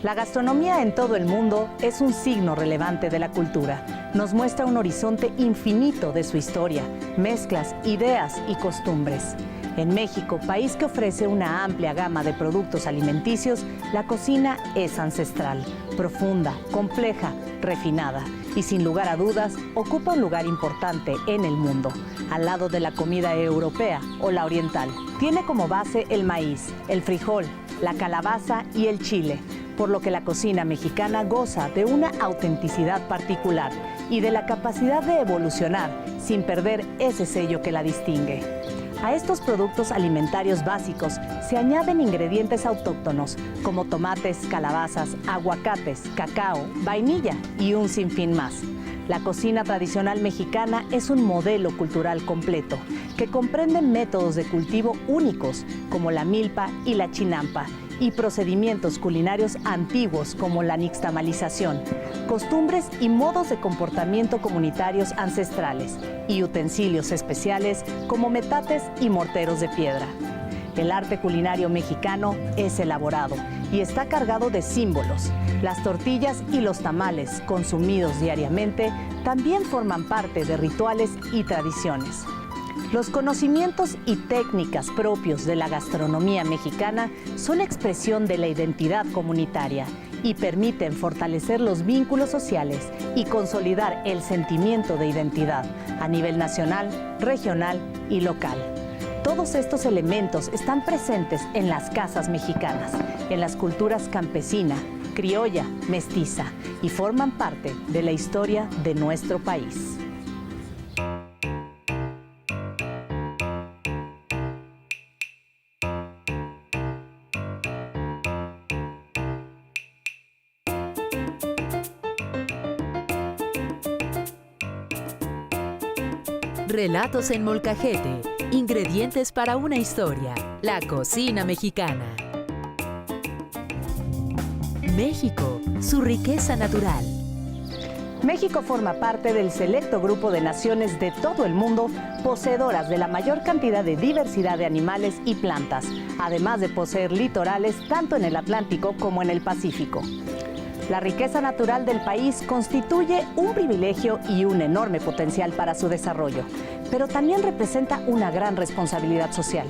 La gastronomía en todo el mundo es un signo relevante de la cultura. Nos muestra un horizonte infinito de su historia, mezclas, ideas y costumbres. En México, país que ofrece una amplia gama de productos alimenticios, la cocina es ancestral, profunda, compleja, refinada y sin lugar a dudas ocupa un lugar importante en el mundo, al lado de la comida europea o la oriental. Tiene como base el maíz, el frijol, la calabaza y el chile, por lo que la cocina mexicana goza de una autenticidad particular y de la capacidad de evolucionar sin perder ese sello que la distingue. A estos productos alimentarios básicos se añaden ingredientes autóctonos como tomates, calabazas, aguacates, cacao, vainilla y un sinfín más. La cocina tradicional mexicana es un modelo cultural completo que comprende métodos de cultivo únicos como la milpa y la chinampa y procedimientos culinarios antiguos como la nixtamalización, costumbres y modos de comportamiento comunitarios ancestrales y utensilios especiales como metates y morteros de piedra. El arte culinario mexicano es elaborado y está cargado de símbolos. Las tortillas y los tamales, consumidos diariamente, también forman parte de rituales y tradiciones. Los conocimientos y técnicas propios de la gastronomía mexicana son expresión de la identidad comunitaria y permiten fortalecer los vínculos sociales y consolidar el sentimiento de identidad a nivel nacional, regional y local. Todos estos elementos están presentes en las casas mexicanas, en las culturas campesina, criolla, mestiza y forman parte de la historia de nuestro país. Relatos en molcajete, ingredientes para una historia, la cocina mexicana. México, su riqueza natural. México forma parte del selecto grupo de naciones de todo el mundo poseedoras de la mayor cantidad de diversidad de animales y plantas, además de poseer litorales tanto en el Atlántico como en el Pacífico. La riqueza natural del país constituye un privilegio y un enorme potencial para su desarrollo, pero también representa una gran responsabilidad social.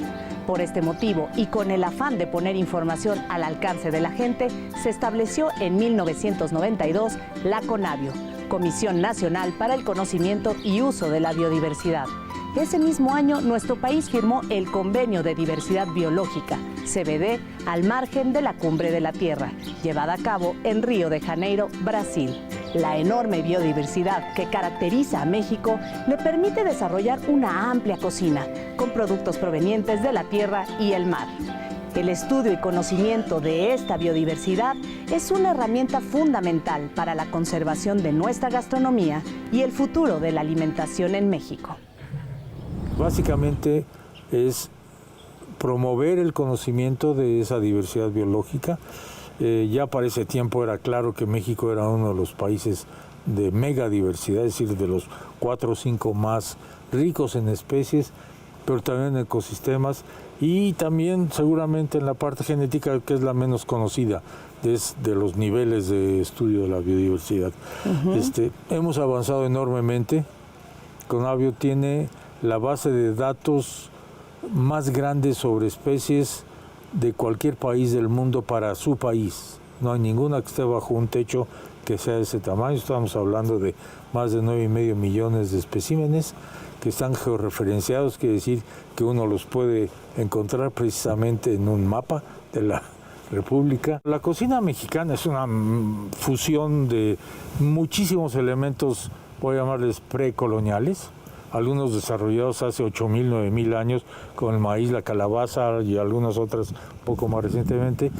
Por este motivo, y con el afán de poner información al alcance de la gente, se estableció en 1992 la CONABIO, Comisión Nacional para el Conocimiento y Uso de la Biodiversidad. Ese mismo año, nuestro país firmó el Convenio de Diversidad Biológica, CBD, al margen de la Cumbre de la Tierra, llevada a cabo en Río de Janeiro, Brasil. La enorme biodiversidad que caracteriza a México le permite desarrollar una amplia cocina, con productos provenientes de la tierra y el mar. El estudio y conocimiento de esta biodiversidad es una herramienta fundamental para la conservación de nuestra gastronomía y el futuro de la alimentación en México. Básicamente es promover el conocimiento de esa diversidad biológica. Ya para ese tiempo era claro que México era uno de los países de megadiversidad, es decir, de los 4 o 5 más ricos en especies, pero también en ecosistemas y también seguramente en la parte genética, que es la menos conocida de los niveles de estudio de la biodiversidad. Hemos avanzado enormemente. CONABIO tiene la base de datos más grande sobre especies de cualquier país del mundo para su país. No hay ninguna que esté bajo un techo que sea de ese tamaño. Estamos hablando de más de 9,5 millones de especímenes que están georreferenciados, quiere decir que uno los puede encontrar precisamente en un mapa de la República. La cocina mexicana es una fusión de muchísimos elementos, voy a llamarles precoloniales, algunos desarrollados hace 8,000, 9,000 años con el maíz, la calabaza y algunas otras un poco más recientemente,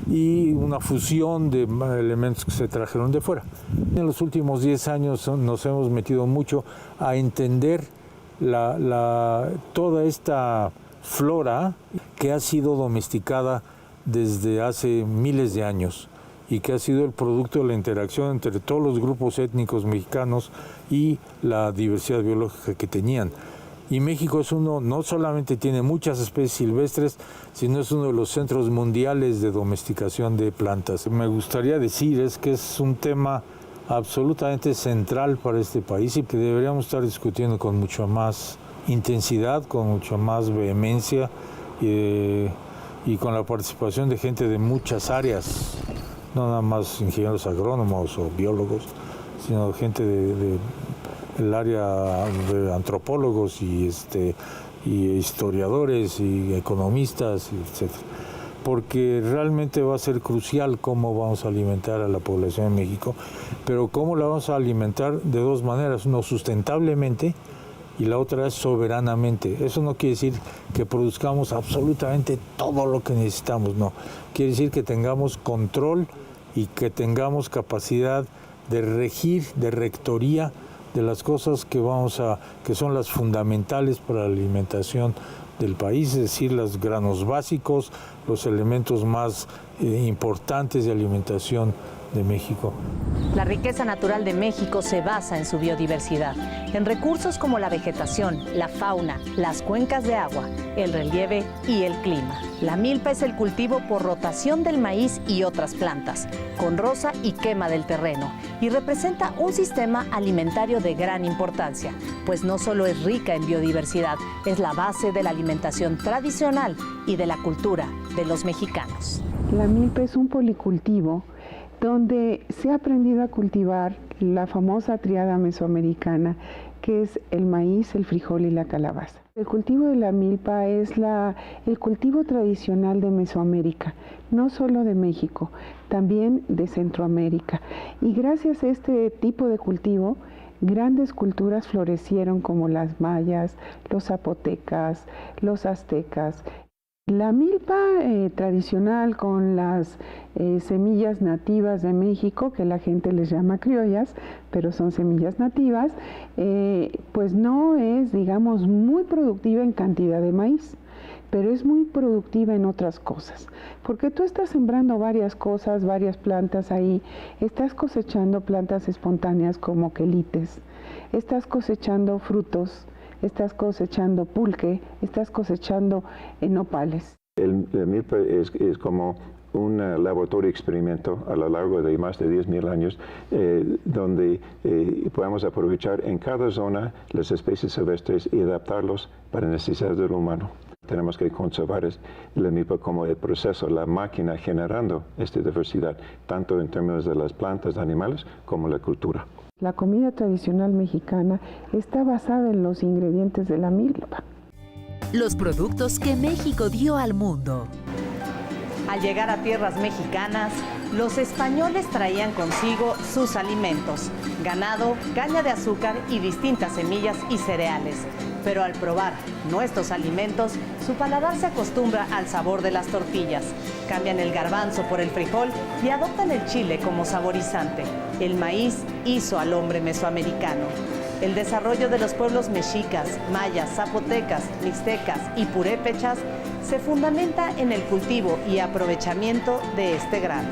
y una fusión de elementos que se trajeron de fuera. En los últimos 10 años nos hemos metido mucho a entender toda esta flora que ha sido domesticada desde hace miles de años y que ha sido el producto de la interacción entre todos los grupos étnicos mexicanos y la diversidad biológica que tenían. Y México es no solamente tiene muchas especies silvestres, sino es uno de los centros mundiales de domesticación de plantas. Me gustaría decir que es un tema absolutamente central para este país y que deberíamos estar discutiendo con mucha más intensidad, con mucha más vehemencia y con la participación de gente de muchas áreas, no nada más ingenieros agrónomos o biólogos, sino gente del área de antropólogos y historiadores y economistas, etc. Porque realmente va a ser crucial cómo vamos a alimentar a la población de México, pero cómo la vamos a alimentar de dos maneras, uno sustentablemente y la otra es soberanamente. Eso no quiere decir que produzcamos absolutamente todo lo que necesitamos, no. Quiere decir que tengamos control y que tengamos capacidad de regir, de rectoría de las cosas que son las fundamentales para la alimentación del país, es decir, los granos básicos, los elementos más importantes de alimentación de México. La riqueza natural de México se basa en su biodiversidad, en recursos como la vegetación, la fauna, las cuencas de agua, el relieve y el clima. La milpa es el cultivo por rotación del maíz y otras plantas, con roza y quema del terreno, y representa un sistema alimentario de gran importancia, pues no solo es rica en biodiversidad, es la base de la alimentación tradicional y de la cultura de los mexicanos. La milpa es un policultivo donde se ha aprendido a cultivar la famosa tríada mesoamericana, que es el maíz, el frijol y la calabaza. El cultivo de la milpa es el cultivo tradicional de Mesoamérica, no solo de México, también de Centroamérica. Y gracias a este tipo de cultivo, grandes culturas florecieron como las mayas, los zapotecas, los aztecas. La milpa tradicional con las semillas nativas de México, que la gente les llama criollas, pero son semillas nativas, pues no es, digamos, muy productiva en cantidad de maíz, pero es muy productiva en otras cosas, porque tú estás sembrando varias cosas, varias plantas ahí, estás cosechando plantas espontáneas como quelites, estás cosechando frutos, estás cosechando pulque, estás cosechando nopales. La milpa es como un laboratorio experimento a lo largo de más de 10.000 años, donde podemos aprovechar en cada zona las especies silvestres y adaptarlos para necesidades del humano. Tenemos que conservar la milpa como el proceso, la máquina generando esta diversidad, tanto en términos de las plantas, animales, como la cultura. La comida tradicional mexicana está basada en los ingredientes de la milpa. Los productos que México dio al mundo. Al llegar a tierras mexicanas, los españoles traían consigo sus alimentos, ganado, caña de azúcar y distintas semillas y cereales. Pero al probar nuestros alimentos, su paladar se acostumbra al sabor de las tortillas. Cambian el garbanzo por el frijol y adoptan el chile como saborizante. El maíz hizo al hombre mesoamericano. El desarrollo de los pueblos mexicas, mayas, zapotecas, mixtecas y purépechas se fundamenta en el cultivo y aprovechamiento de este grano.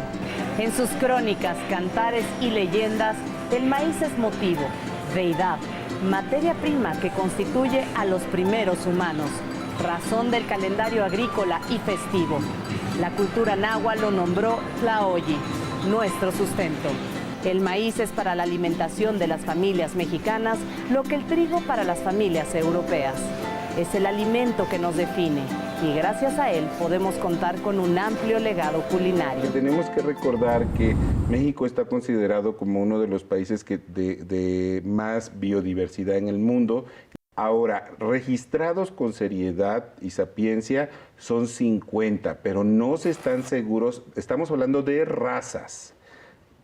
En sus crónicas, cantares y leyendas, el maíz es motivo, deidad, materia prima que constituye a los primeros humanos, razón del calendario agrícola y festivo. La cultura náhuatl lo nombró Tlaoyi, nuestro sustento. El maíz es para la alimentación de las familias mexicanas lo que el trigo para las familias europeas. Es el alimento que nos define y gracias a él podemos contar con un amplio legado culinario. Tenemos que recordar que México está considerado como uno de los países de más biodiversidad en el mundo. Ahora, registrados con seriedad y sapiencia son 50, pero no se están seguros, estamos hablando de razas.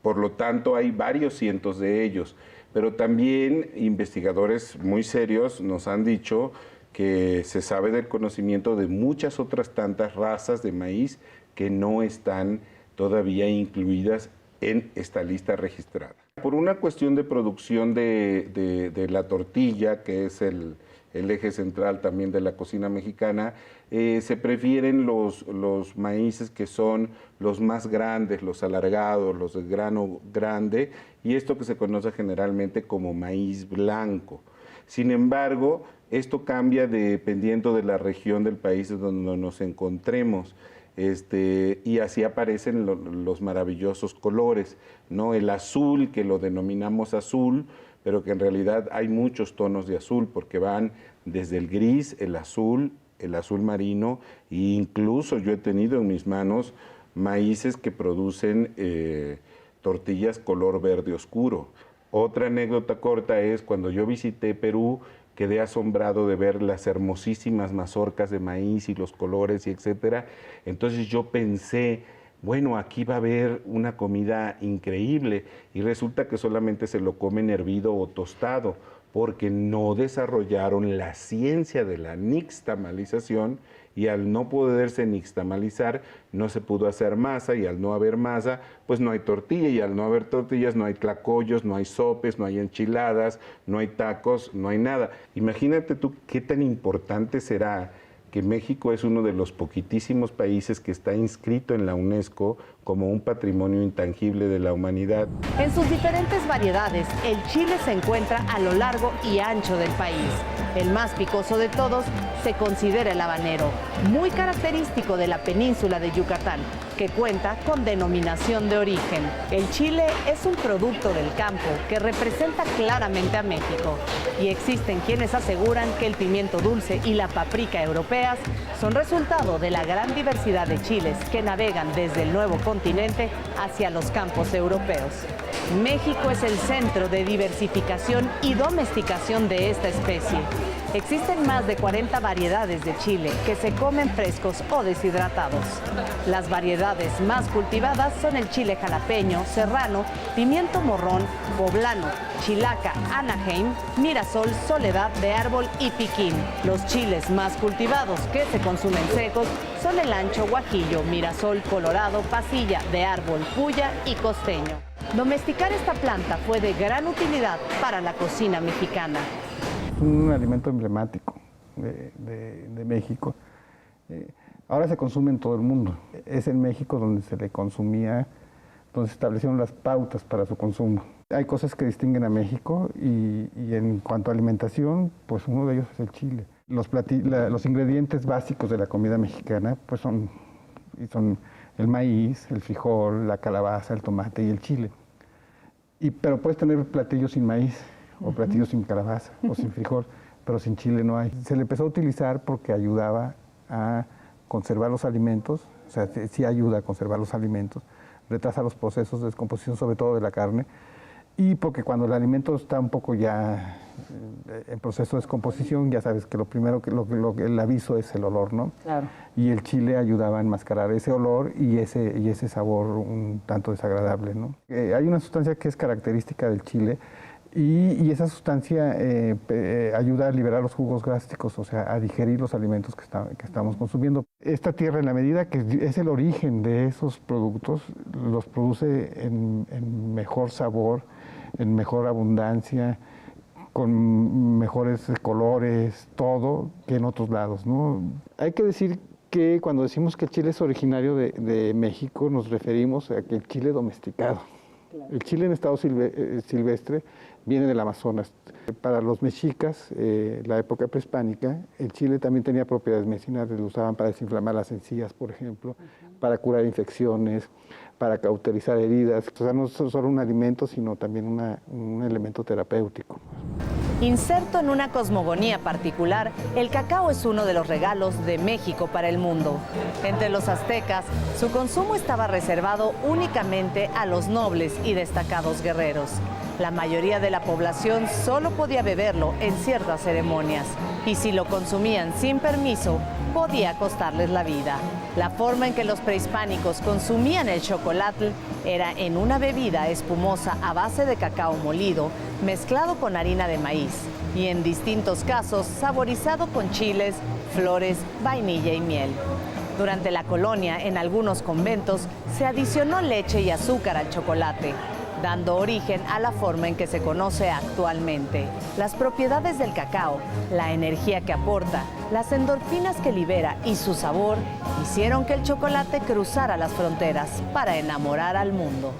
Por lo tanto, hay varios cientos de ellos. Pero también investigadores muy serios nos han dicho que se sabe del conocimiento de muchas otras tantas razas de maíz que no están todavía incluidas en esta lista registrada. Por una cuestión de producción de la tortilla, que es el eje central también de la cocina mexicana, se prefieren los maíces que son los más grandes, los alargados, los de grano grande, y esto que se conoce generalmente como maíz blanco. Sin embargo, Esto cambia dependiendo de la región del país donde nos encontremos. Y así aparecen los maravillosos colores, ¿no? El azul, que lo denominamos azul, pero que en realidad hay muchos tonos de azul, porque van desde el gris, el azul marino, e incluso yo he tenido en mis manos maíces que producen tortillas color verde oscuro. Otra anécdota corta es cuando yo visité Perú, quedé asombrado de ver las hermosísimas mazorcas de maíz y los colores y etcétera. Entonces yo pensé, bueno, aquí va a haber una comida increíble, y resulta que solamente se lo comen hervido o tostado, porque no desarrollaron la ciencia de la nixtamalización, y al no poderse nixtamalizar no se pudo hacer masa, y al no haber masa pues no hay tortilla, y al no haber tortillas no hay tlacoyos, no hay sopes, no hay enchiladas, no hay tacos, no hay nada. Imagínate tú qué tan importante será que México es uno de los poquitísimos países que está inscrito en la UNESCO como un patrimonio intangible de la humanidad. En sus diferentes variedades, el chile se encuentra a lo largo y ancho del país. El más picoso de todos se considera el habanero, muy característico de la península de Yucatán, que cuenta con denominación de origen. El chile es un producto del campo que representa claramente a México, y existen quienes aseguran que el pimiento dulce y la paprika europeas son resultado de la gran diversidad de chiles que navegan desde el nuevo continente hacia los campos europeos. México es el centro de diversificación y domesticación de esta especie. Existen más de 40 variedades de chile que se comen frescos o deshidratados. Las variedades más cultivadas son el chile jalapeño, serrano, pimiento morrón, poblano, chilaca, Anaheim, Mirasol, Soledad de árbol y piquín. Los chiles más cultivados que se consumen secos son el ancho, guajillo, Mirasol, colorado, pasilla de árbol, puya y costeño. Domesticar esta planta fue de gran utilidad para la cocina mexicana. Es un alimento emblemático de México. Ahora se consume en todo el mundo. Es en México donde se le consumía, donde se establecieron las pautas para su consumo. Hay cosas que distinguen a México y en cuanto a alimentación, pues uno de ellos es el chile. Los ingredientes básicos de la comida mexicana pues son el maíz, el frijol, la calabaza, el tomate y el chile. Pero puedes tener platillos sin maíz, o platillos sin calabaza, o sin frijol, pero sin chile no hay. Se le empezó a utilizar porque ayudaba a conservar los alimentos, o sea, sí ayuda a conservar los alimentos, retrasa los procesos de descomposición, sobre todo de la carne, y porque cuando el alimento está un poco ya en proceso de descomposición, ya sabes que lo primero, el aviso es el olor, ¿no? Claro. Y el chile ayudaba a enmascarar ese olor y ese sabor un tanto desagradable, ¿no? Hay una sustancia que es característica del chile, y esa sustancia ayuda a liberar los jugos gástricos, o sea, a digerir los alimentos que estamos consumiendo. Esta tierra, en la medida que es el origen de esos productos, los produce en mejor sabor, en mejor abundancia, con mejores colores, todo, que en otros lados, ¿no? Hay que decir que cuando decimos que el chile es originario de México, nos referimos a que el chile domesticado. Claro. El chile en estado silvestre viene del Amazonas. Para los mexicas, la época prehispánica, el chile también tenía propiedades medicinales, lo usaban para desinflamar las encías, por ejemplo, para curar infecciones, para cauterizar heridas. O sea, no es solo un alimento, sino también un elemento terapéutico. Inserto en una cosmogonía particular, el cacao es uno de los regalos de México para el mundo. Entre los aztecas, su consumo estaba reservado únicamente a los nobles y destacados guerreros. La mayoría de la población solo podía beberlo en ciertas ceremonias, y si lo consumían sin permiso, podía costarles la vida. La forma en que los prehispánicos consumían el chocolate era en una bebida espumosa a base de cacao molido, mezclado con harina de maíz, y en distintos casos saborizado con chiles, flores, vainilla y miel. Durante la colonia, en algunos conventos, se adicionó leche y azúcar al chocolate, dando origen a la forma en que se conoce actualmente. Las propiedades del cacao, la energía que aporta, las endorfinas que libera y su sabor hicieron que el chocolate cruzara las fronteras para enamorar al mundo.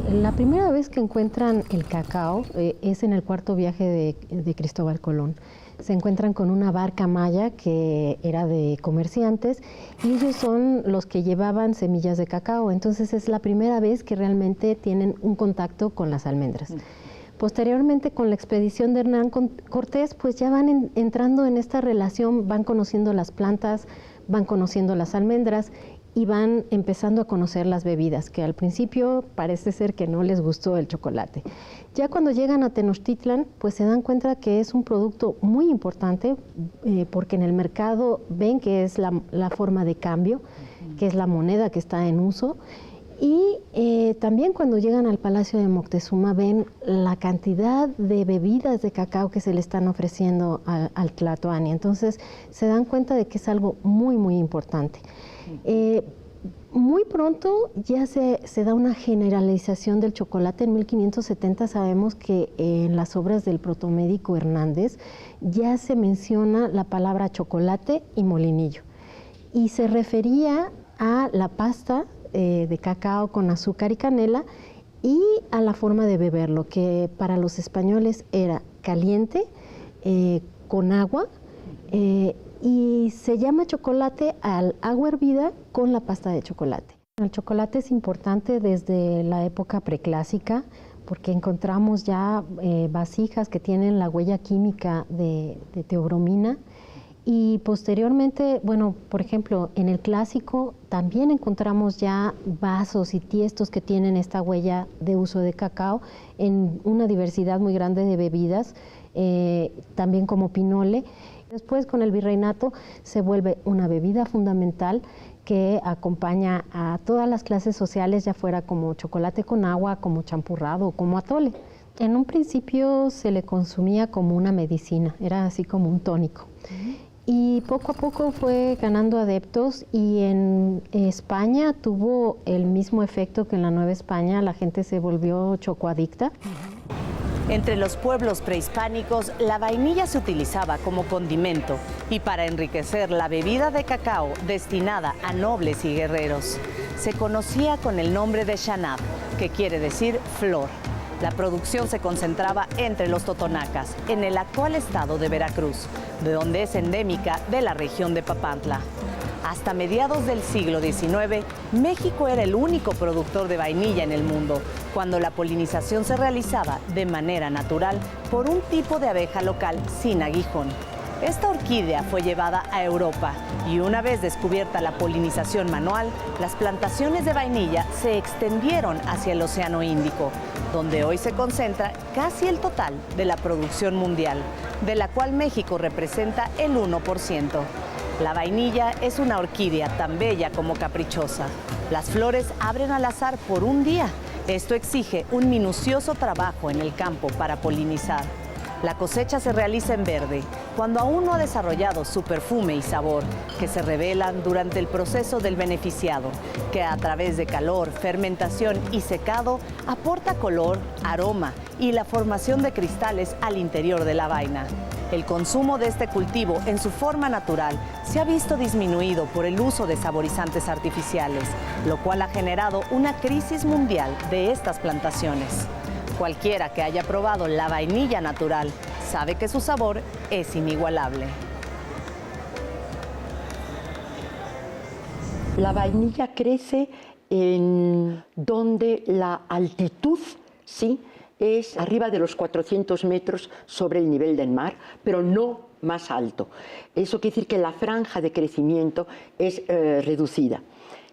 La primera vez que encuentran el cacao es en el cuarto viaje de Cristóbal Colón. Se encuentran con una barca maya que era de comerciantes y ellos son los que llevaban semillas de cacao. Entonces es la primera vez que realmente tienen un contacto con las almendras. Posteriormente, con la expedición de Hernán Cortés, pues ya van entrando en esta relación, van conociendo las plantas, van conociendo las almendras y van empezando a conocer las bebidas, que al principio parece ser que no les gustó el chocolate. Ya cuando llegan a Tenochtitlan, pues se dan cuenta que es un producto muy importante, porque en el mercado ven que es la forma de cambio, que es la moneda que está en uso. Y también cuando llegan al Palacio de Moctezuma ven la cantidad de bebidas de cacao que se le están ofreciendo al Tlatoani. Entonces se dan cuenta de que es algo muy, muy importante. Muy pronto ya se da una generalización del chocolate. En 1570 sabemos que en las obras del protomédico Hernández ya se menciona la palabra chocolate y molinillo. Y se refería a la pasta de cacao con azúcar y canela y a la forma de beberlo, que para los españoles era caliente, con agua, y se llama chocolate al agua hervida con la pasta de chocolate. El chocolate es importante desde la época preclásica porque encontramos ya vasijas que tienen la huella química de teobromina. Y posteriormente, bueno, por ejemplo, en el clásico también encontramos ya vasos y tiestos que tienen esta huella de uso de cacao en una diversidad muy grande de bebidas, también como pinole. Después, con el virreinato, se vuelve una bebida fundamental que acompaña a todas las clases sociales, ya fuera como chocolate con agua, como champurrado o como atole. En un principio se le consumía como una medicina, era así como un tónico. Y poco a poco fue ganando adeptos y en España tuvo el mismo efecto que en la Nueva España, la gente se volvió chocoadicta. Entre los pueblos prehispánicos, la vainilla se utilizaba como condimento y para enriquecer la bebida de cacao destinada a nobles y guerreros. Se conocía con el nombre de xanab, que quiere decir flor. La producción se concentraba entre los totonacas, en el actual estado de Veracruz, de donde es endémica de la región de Papantla. Hasta mediados del siglo XIX, México era el único productor de vainilla en el mundo, cuando la polinización se realizaba de manera natural por un tipo de abeja local sin aguijón. Esta orquídea fue llevada a Europa y una vez descubierta la polinización manual, las plantaciones de vainilla se extendieron hacia el Océano Índico, donde hoy se concentra casi el total de la producción mundial, de la cual México representa el 1%. La vainilla es una orquídea tan bella como caprichosa. Las flores abren al azar por un día. Esto exige un minucioso trabajo en el campo para polinizar. La cosecha se realiza en verde, cuando aún no ha desarrollado su perfume y sabor, que se revelan durante el proceso del beneficiado, que a través de calor, fermentación y secado aporta color, aroma y la formación de cristales al interior de la vaina. El consumo de este cultivo en su forma natural se ha visto disminuido por el uso de saborizantes artificiales, lo cual ha generado una crisis mundial de estas plantaciones. Cualquiera que haya probado la vainilla natural sabe que su sabor es inigualable. La vainilla crece en donde la altitud, sí, es arriba de los 400 metros sobre el nivel del mar, pero no más alto. Eso quiere decir que la franja de crecimiento es reducida.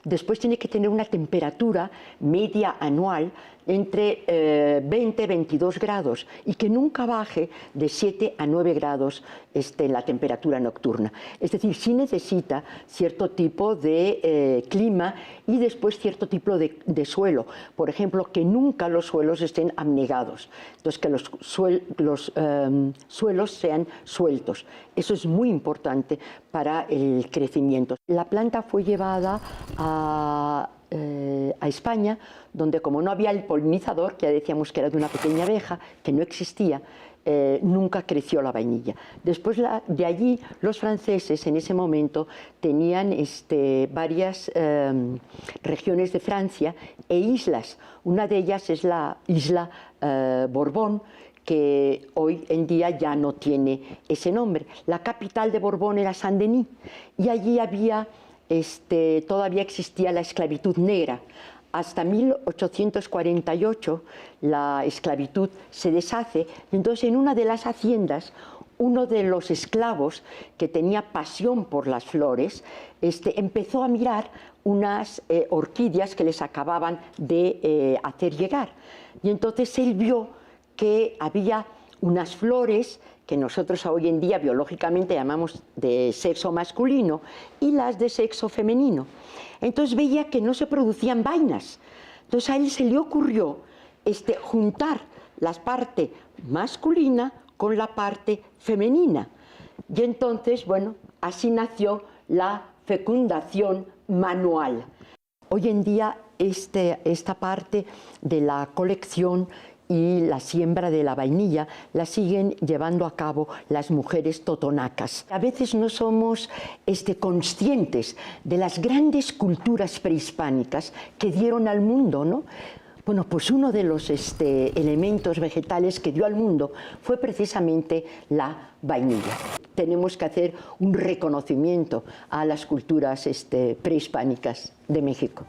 Después tiene que tener una temperatura media anual entre 20 y 22 grados y que nunca baje de 7 a 9 grados la temperatura nocturna. Es decir, sí necesita cierto tipo de clima y después cierto tipo de suelo. Por ejemplo, que nunca los suelos estén abnegados. Entonces, que los suelos sean sueltos. Eso es muy importante para el crecimiento. La planta fue llevada a España, donde como no había el polinizador, que ya decíamos que era de una pequeña abeja, que no existía, nunca creció la vainilla. Después de allí, los franceses en ese momento tenían varias regiones de Francia e islas. Una de ellas es la isla Borbón, que hoy en día ya no tiene ese nombre. La capital de Borbón era Saint-Denis y allí todavía existía la esclavitud negra. Hasta 1848 la esclavitud se deshace y entonces en una de las haciendas uno de los esclavos que tenía pasión por las flores empezó a mirar unas orquídeas que les acababan de hacer llegar y entonces él vio que había unas flores que nosotros hoy en día biológicamente llamamos de sexo masculino y las de sexo femenino. Entonces veía que no se producían vainas. Entonces a él se le ocurrió juntar la parte masculina con la parte femenina. Y entonces, bueno, así nació la fecundación manual. Hoy en día esta parte de la colección y la siembra de la vainilla la siguen llevando a cabo las mujeres totonacas. A veces no somos conscientes de las grandes culturas prehispánicas que dieron al mundo, ¿no? Bueno, pues uno de los elementos vegetales que dio al mundo fue precisamente la vainilla. Tenemos que hacer un reconocimiento a las culturas prehispánicas de México.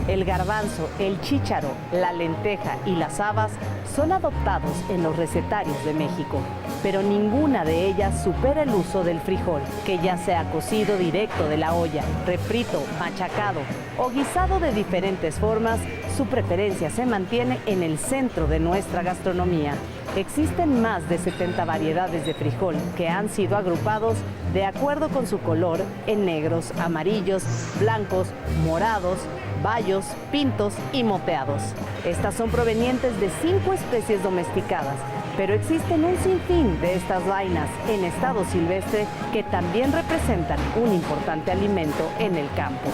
El garbanzo, el chícharo, la lenteja y las habas son adoptados en los recetarios de México, pero ninguna de ellas supera el uso del frijol, que ya sea cocido directo de la olla, refrito, machacado o guisado de diferentes formas, su preferencia se mantiene en el centro de nuestra gastronomía. Existen más de 70 variedades de frijol que han sido agrupados de acuerdo con su color en negros, amarillos, blancos, morados, bayos, pintos y moteados. Estas son provenientes de 5 especies domesticadas, pero existen un sinfín de estas vainas en estado silvestre que también representan un importante alimento en el campo.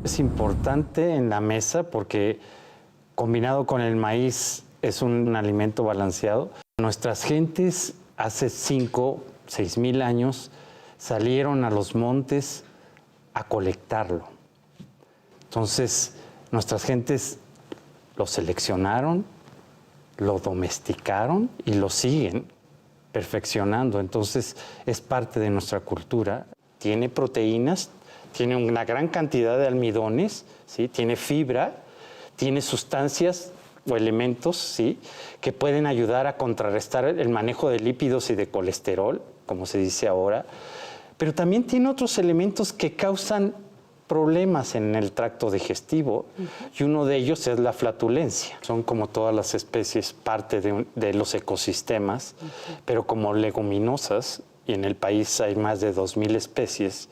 Es importante en la mesa porque combinado con el maíz es un alimento balanceado. Nuestras gentes hace 6 mil años salieron a los montes a colectarlo. Entonces, nuestras gentes lo seleccionaron, lo domesticaron y lo siguen perfeccionando. Entonces, es parte de nuestra cultura. Tiene proteínas, tiene una gran cantidad de almidones, ¿sí? Tiene fibra, tiene sustancias o elementos, ¿sí?, que pueden ayudar a contrarrestar el manejo de lípidos y de colesterol, como se dice ahora, pero también tiene otros elementos que causan problemas en el tracto digestivo, y uno de ellos es la flatulencia. Son, como todas las especies, parte de los ecosistemas, pero como leguminosas, y en el país hay más de 2,000 especies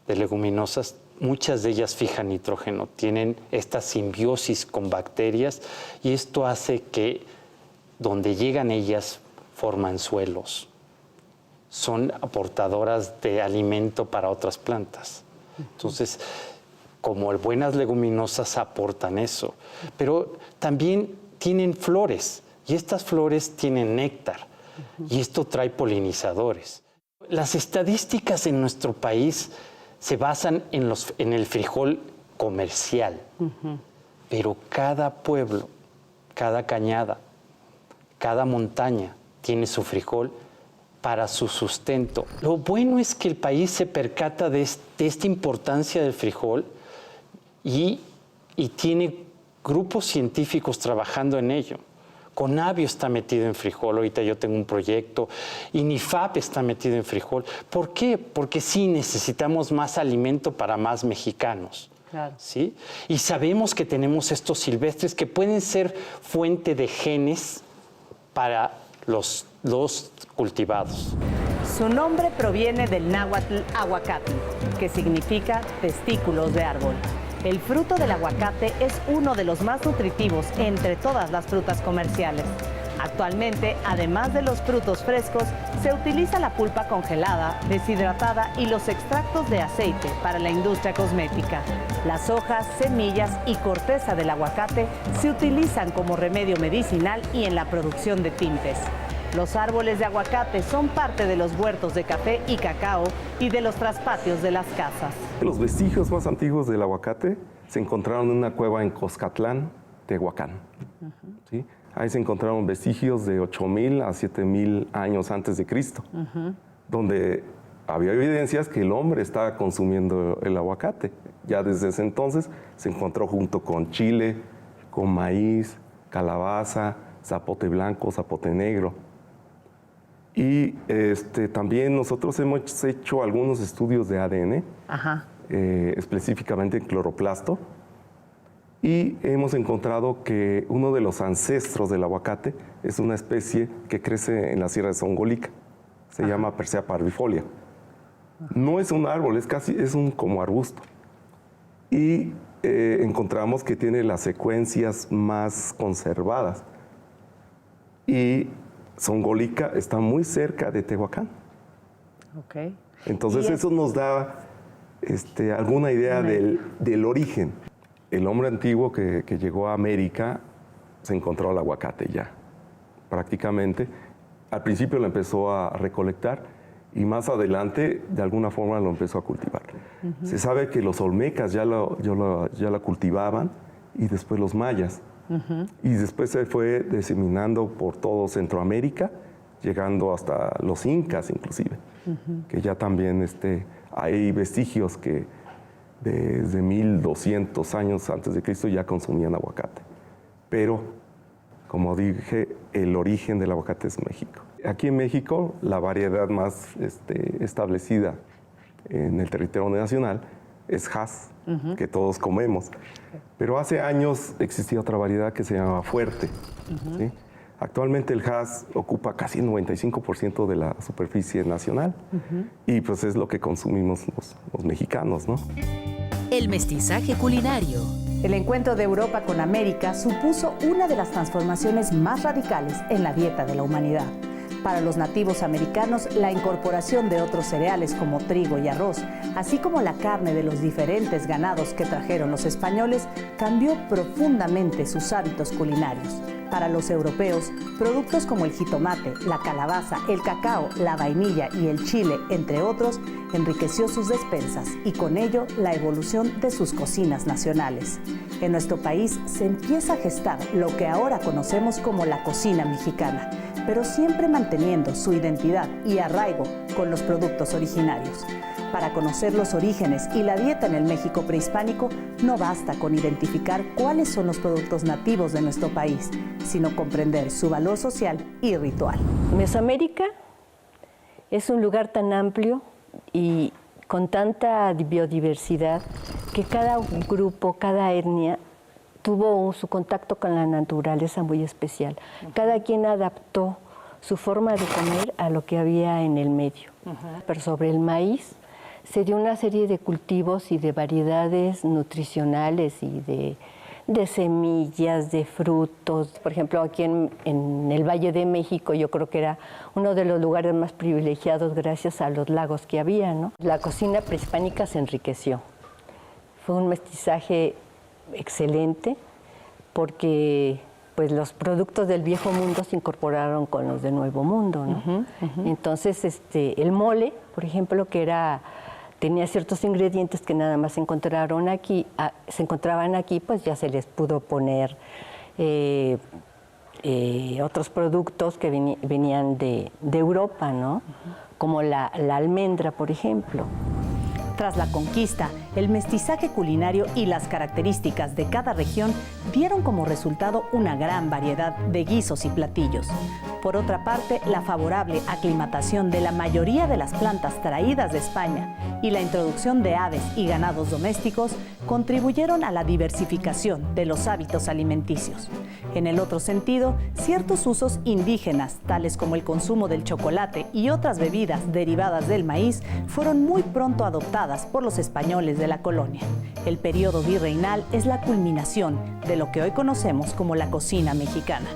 de leguminosas, muchas de ellas fijan nitrógeno, tienen esta simbiosis con bacterias y esto hace que donde llegan ellas forman suelos. Son aportadoras de alimento para otras plantas. Entonces, como buenas leguminosas aportan eso, pero también tienen flores y estas flores tienen néctar y esto trae polinizadores. Las estadísticas en nuestro país se basan en el frijol comercial, pero cada pueblo, cada cañada, cada montaña tiene su frijol para su sustento. Lo bueno es que el país se percata de esta importancia del frijol y tiene grupos científicos trabajando en ello. Conavio está metido en frijol, ahorita yo tengo un proyecto, INIFAP está metido en frijol. ¿Por qué? Porque sí necesitamos más alimento para más mexicanos. Claro. ¿Sí? Y sabemos que tenemos estos silvestres que pueden ser fuente de genes para los cultivados. Su nombre proviene del náhuatl aguacatl, que significa testículos de árbol. El fruto del aguacate es uno de los más nutritivos entre todas las frutas comerciales. Actualmente, además de los frutos frescos, se utiliza la pulpa congelada, deshidratada y los extractos de aceite para la industria cosmética. Las hojas, semillas y corteza del aguacate se utilizan como remedio medicinal y en la producción de tintes. Los árboles de aguacate son parte de los huertos de café y cacao y de los traspatios de las casas. Los vestigios más antiguos del aguacate se encontraron en una cueva en Coscatlán, Tehuacán. ¿Sí? Ahí se encontraron vestigios de 8,000 a 7,000 años antes de Cristo, donde había evidencias que el hombre estaba consumiendo el aguacate. Ya desde ese entonces se encontró junto con chile, con maíz, calabaza, zapote blanco, zapote negro. Y también nosotros hemos hecho algunos estudios de ADN, específicamente en cloroplasto, y hemos encontrado que uno de los ancestros del aguacate es una especie que crece en la Sierra de Zongolica. Se llama Persea parvifolia. No es un árbol, es un como arbusto. Y encontramos que tiene las secuencias más conservadas. Y Zongolica está muy cerca de Tehuacán. Entonces eso nos da alguna idea del origen. El hombre antiguo que llegó a América se encontró el aguacate ya, prácticamente. Al principio lo empezó a recolectar y más adelante de alguna forma lo empezó a cultivar. Se sabe que los olmecas ya la cultivaban y después los mayas. Y después se fue diseminando por todo Centroamérica, llegando hasta los incas inclusive, que ya también hay vestigios que desde 1200 años antes de Cristo ya consumían aguacate. Pero, como dije, el origen del aguacate es México. Aquí en México, la variedad más establecida en el territorio nacional es Hass, que todos comemos. Pero hace años existía otra variedad que se llamaba Fuerte. ¿Sí? Actualmente el Hass ocupa casi el 95% de la superficie nacional y pues es lo que consumimos los mexicanos, ¿no? El mestizaje culinario. El encuentro de Europa con América supuso una de las transformaciones más radicales en la dieta de la humanidad. Para los nativos americanos, la incorporación de otros cereales como trigo y arroz, así como la carne de los diferentes ganados que trajeron los españoles, cambió profundamente sus hábitos culinarios. Para los europeos, productos como el jitomate, la calabaza, el cacao, la vainilla y el chile, entre otros, enriqueció sus despensas y con ello la evolución de sus cocinas nacionales. En nuestro país se empieza a gestar lo que ahora conocemos como la cocina mexicana, pero siempre manteniendo su identidad y arraigo con los productos originarios. Para conocer los orígenes y la dieta en el México prehispánico, no basta con identificar cuáles son los productos nativos de nuestro país, sino comprender su valor social y ritual. Mesoamérica es un lugar tan amplio y con tanta biodiversidad que cada grupo, cada etnia tuvo su contacto con la naturaleza muy especial. Cada quien adaptó su forma de comer a lo que había en el medio. Pero sobre el maíz se dio una serie de cultivos y de variedades nutricionales y de semillas, de frutos. Por ejemplo, aquí en el Valle de México yo creo que era uno de los lugares más privilegiados gracias a los lagos que había, ¿no? La cocina prehispánica se enriqueció. Fue un mestizaje excelente porque pues los productos del viejo mundo se incorporaron con los del nuevo mundo, ¿no? Entonces el mole, por ejemplo, que tenía ciertos ingredientes que nada más se encontraban aquí, pues ya se les pudo poner otros productos que venían de Europa, ¿no? Como la almendra, por ejemplo. Tras la conquista, el mestizaje culinario y las características de cada región dieron como resultado una gran variedad de guisos y platillos. Por otra parte, la favorable aclimatación de la mayoría de las plantas traídas de España y la introducción de aves y ganados domésticos contribuyeron a la diversificación de los hábitos alimenticios. En el otro sentido, ciertos usos indígenas, tales como el consumo del chocolate y otras bebidas derivadas del maíz, fueron muy pronto adoptadas por los españoles de la colonia. El periodo virreinal es la culminación de lo que hoy conocemos como la cocina mexicana,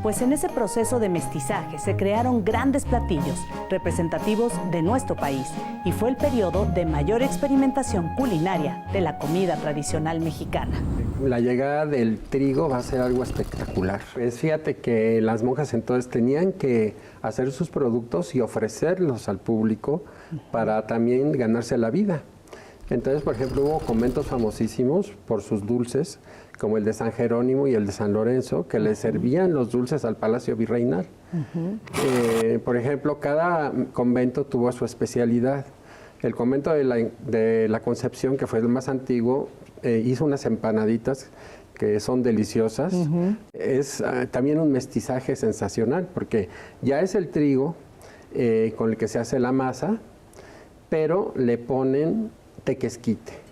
pues en ese proceso de mestizaje se crearon grandes platillos representativos de nuestro país y fue el periodo de mayor experimentación culinaria de la comida tradicional mexicana. La llegada del trigo va a ser algo espectacular. Pues fíjate que las monjas entonces tenían que hacer sus productos y ofrecerlos al público para también ganarse la vida. Entonces, por ejemplo, hubo conventos famosísimos por sus dulces, como el de San Jerónimo y el de San Lorenzo, que le servían los dulces al Palacio Virreinal. Por ejemplo, cada convento tuvo su especialidad. El convento de la Concepción, que fue el más antiguo, hizo unas empanaditas que son deliciosas. Es también un mestizaje sensacional, porque ya es el trigo con el que se hace la masa, pero le ponen tequesquite.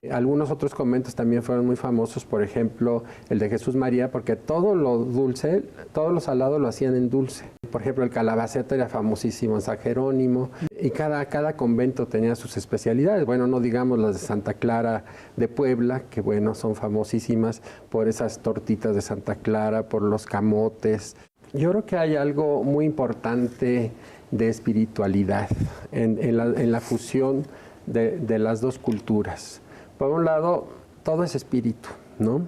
Algunos otros conventos también fueron muy famosos, por ejemplo, el de Jesús María, porque todo lo dulce, todo lo salado lo hacían en dulce. Por ejemplo, el calabacete era famosísimo en San Jerónimo, y cada convento tenía sus especialidades. Bueno, no digamos las de Santa Clara de Puebla, que bueno, son famosísimas por esas tortitas de Santa Clara, por los camotes. Yo creo que hay algo muy importante de espiritualidad en la fusión de las dos culturas. Por un lado, todo es espíritu, ¿no?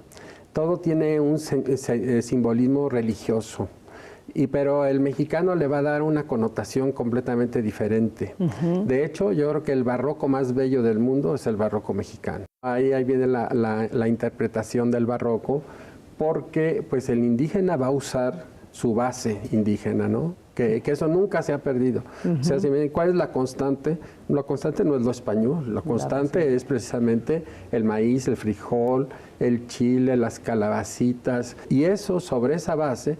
Todo tiene un simbolismo religioso, pero el mexicano le va a dar una connotación completamente diferente. De hecho, yo creo que el barroco más bello del mundo es el barroco mexicano. Ahí viene la interpretación del barroco, porque pues el indígena va a usar su base indígena, ¿no? Que eso nunca se ha perdido. O sea, si me dicen, ¿cuál es la constante? La constante no es lo español, la constante es precisamente el maíz, el frijol, el chile, las calabacitas, y eso, sobre esa base,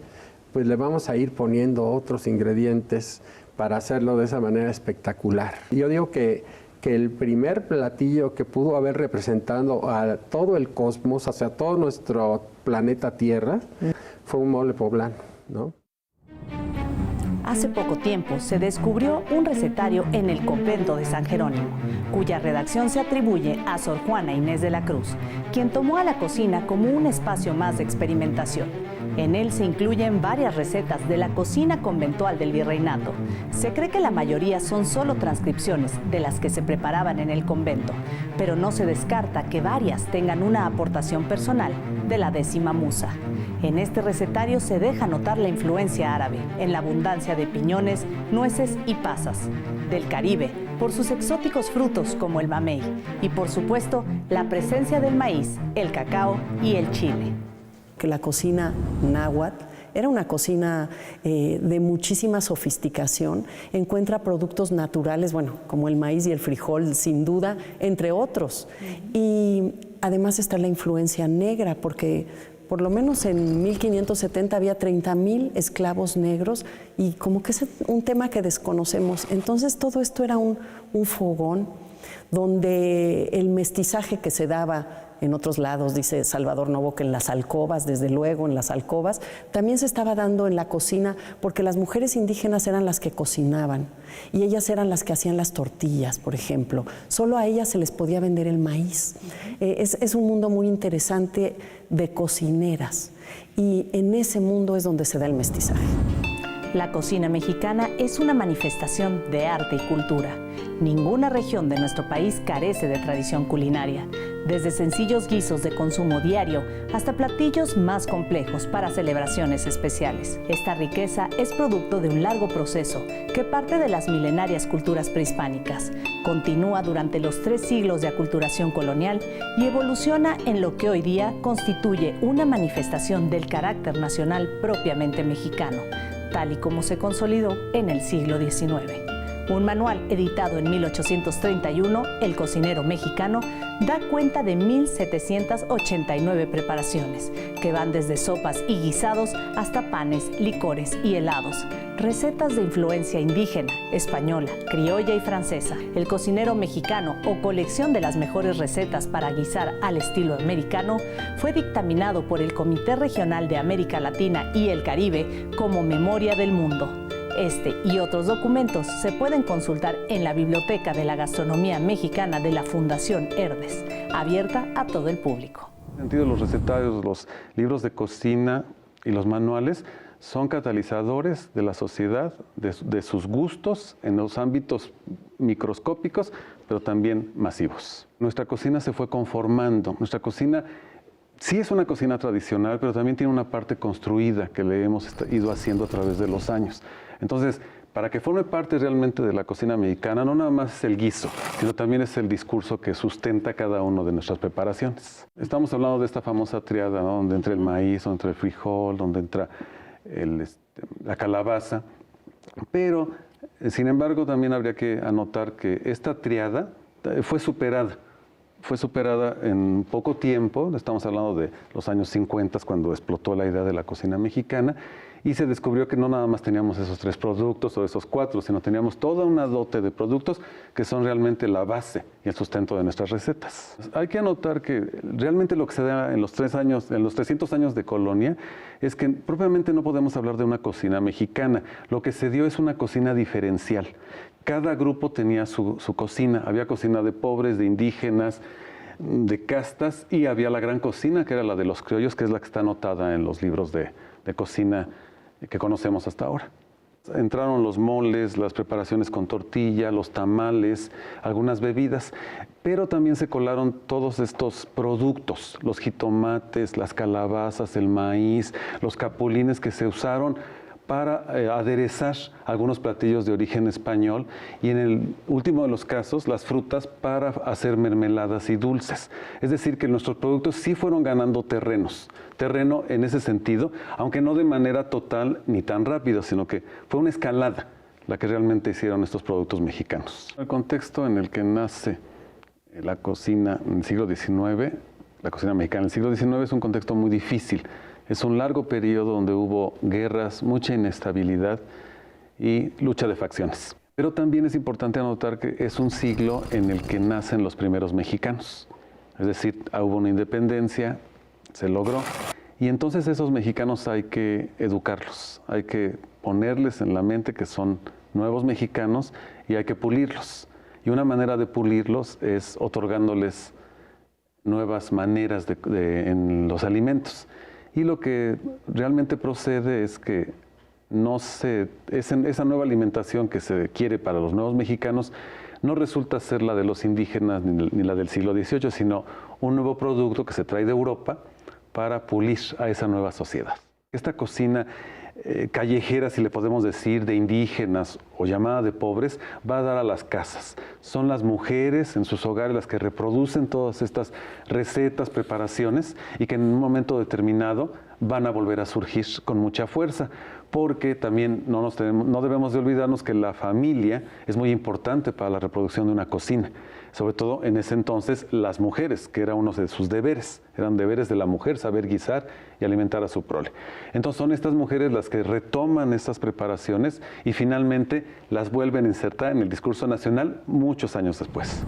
pues le vamos a ir poniendo otros ingredientes para hacerlo de esa manera espectacular. Yo digo que el primer platillo que pudo haber representado a todo el cosmos, o sea, todo nuestro planeta Tierra, fue un mole poblano, ¿no? Hace poco tiempo se descubrió un recetario en el convento de San Jerónimo, cuya redacción se atribuye a Sor Juana Inés de la Cruz, quien tomó a la cocina como un espacio más de experimentación. En él se incluyen varias recetas de la cocina conventual del virreinato. Se cree que la mayoría son solo transcripciones de las que se preparaban en el convento, pero no se descarta que varias tengan una aportación personal de la 10ª musa. En este recetario se deja notar la influencia árabe en la abundancia de piñones, nueces y pasas, del Caribe por sus exóticos frutos como el mamey y por supuesto la presencia del maíz, el cacao y el chile. Que la cocina náhuatl era una cocina de muchísima sofisticación, encuentra productos naturales, bueno, como el maíz y el frijol, sin duda, entre otros. Y además está la influencia negra, porque por lo menos en 1570 había 30,000 esclavos negros, y como que es un tema que desconocemos. Entonces todo esto era un fogón donde el mestizaje que se daba en otros lados, dice Salvador Novo, que en las alcobas, desde luego en las alcobas, también se estaba dando en la cocina, porque las mujeres indígenas eran las que cocinaban y ellas eran las que hacían las tortillas, por ejemplo. Solo a ellas se les podía vender el maíz. Es un mundo muy interesante de cocineras, y en ese mundo es donde se da el mestizaje. La cocina mexicana es una manifestación de arte y cultura. Ninguna región de nuestro país carece de tradición culinaria, desde sencillos guisos de consumo diario hasta platillos más complejos para celebraciones especiales. Esta riqueza es producto de un largo proceso que parte de las milenarias culturas prehispánicas, continúa durante los 3 siglos de aculturación colonial y evoluciona en lo que hoy día constituye una manifestación del carácter nacional propiamente mexicano, tal y como se consolidó en el siglo XIX. Un manual editado en 1831, El cocinero mexicano, da cuenta de 1,789 preparaciones, que van desde sopas y guisados hasta panes, licores y helados. Recetas de influencia indígena, española, criolla y francesa. El cocinero mexicano, o colección de las mejores recetas para guisar al estilo americano, fue dictaminado por el Comité Regional de América Latina y el Caribe como Memoria del Mundo. Este y otros documentos se pueden consultar en la Biblioteca de la Gastronomía Mexicana de la Fundación Herdes, abierta a todo el público. En el sentido de los recetarios, los libros de cocina y los manuales son catalizadores de la sociedad, de sus gustos en los ámbitos microscópicos, pero también masivos. Nuestra cocina se fue conformando. Nuestra cocina sí es una cocina tradicional, pero también tiene una parte construida que le hemos ido haciendo a través de los años. Entonces, para que forme parte realmente de la cocina mexicana, no nada más es el guiso, sino también es el discurso que sustenta cada uno de nuestras preparaciones. Estamos hablando de esta famosa triada, ¿no? Donde entra el maíz, donde entra el frijol, donde entra la calabaza, pero sin embargo también habría que anotar que esta triada fue superada en poco tiempo. Estamos hablando de los años 50, cuando explotó la idea de la cocina mexicana, y se descubrió que no nada más teníamos esos 3 productos o esos 4, sino teníamos toda una dote de productos que son realmente la base y el sustento de nuestras recetas. Hay que anotar que realmente lo que se da en los 300 años de colonia es que propiamente no podemos hablar de una cocina mexicana. Lo que se dio es una cocina diferencial. Cada grupo tenía su cocina. Había cocina de pobres, de indígenas, de castas, y había la gran cocina, que era la de los criollos, que es la que está anotada en los libros de cocina que conocemos hasta ahora. Entraron los moles, las preparaciones con tortilla, los tamales, algunas bebidas, pero también se colaron todos estos productos, los jitomates, las calabazas, el maíz, los capulines que se usaron para aderezar algunos platillos de origen español, y en el último de los casos, las frutas para hacer mermeladas y dulces. Es decir, que nuestros productos sí fueron ganando terreno en ese sentido, aunque no de manera total ni tan rápida, sino que fue una escalada la que realmente hicieron estos productos mexicanos. El contexto en el que nace la cocina en el siglo XIX, la cocina mexicana en el siglo XIX, es un contexto muy difícil. Es un largo periodo donde hubo guerras, mucha inestabilidad y lucha de facciones. Pero también es importante anotar que es un siglo en el que nacen los primeros mexicanos. Es decir, hubo una independencia, se logró, y entonces esos mexicanos hay que educarlos, hay que ponerles en la mente que son nuevos mexicanos y hay que pulirlos. Y una manera de pulirlos es otorgándoles nuevas maneras en los alimentos. Y lo que realmente procede es que esa nueva alimentación que se quiere para los nuevos mexicanos no resulta ser la de los indígenas ni la del siglo XVIII, sino un nuevo producto que se trae de Europa para pulir a esa nueva sociedad. Esta cocina callejera, si le podemos decir, de indígenas o llamada de pobres, va a dar a las casas. Son las mujeres en sus hogares las que reproducen todas estas recetas, preparaciones, y que en un momento determinado van a volver a surgir con mucha fuerza, porque también no debemos de olvidarnos que la familia es muy importante para la reproducción de una cocina. Sobre todo en ese entonces las mujeres, que era uno de sus deberes, eran deberes de la mujer saber guisar y alimentar a su prole. Entonces son estas mujeres las que retoman estas preparaciones y finalmente las vuelven a insertar en el discurso nacional muchos años después.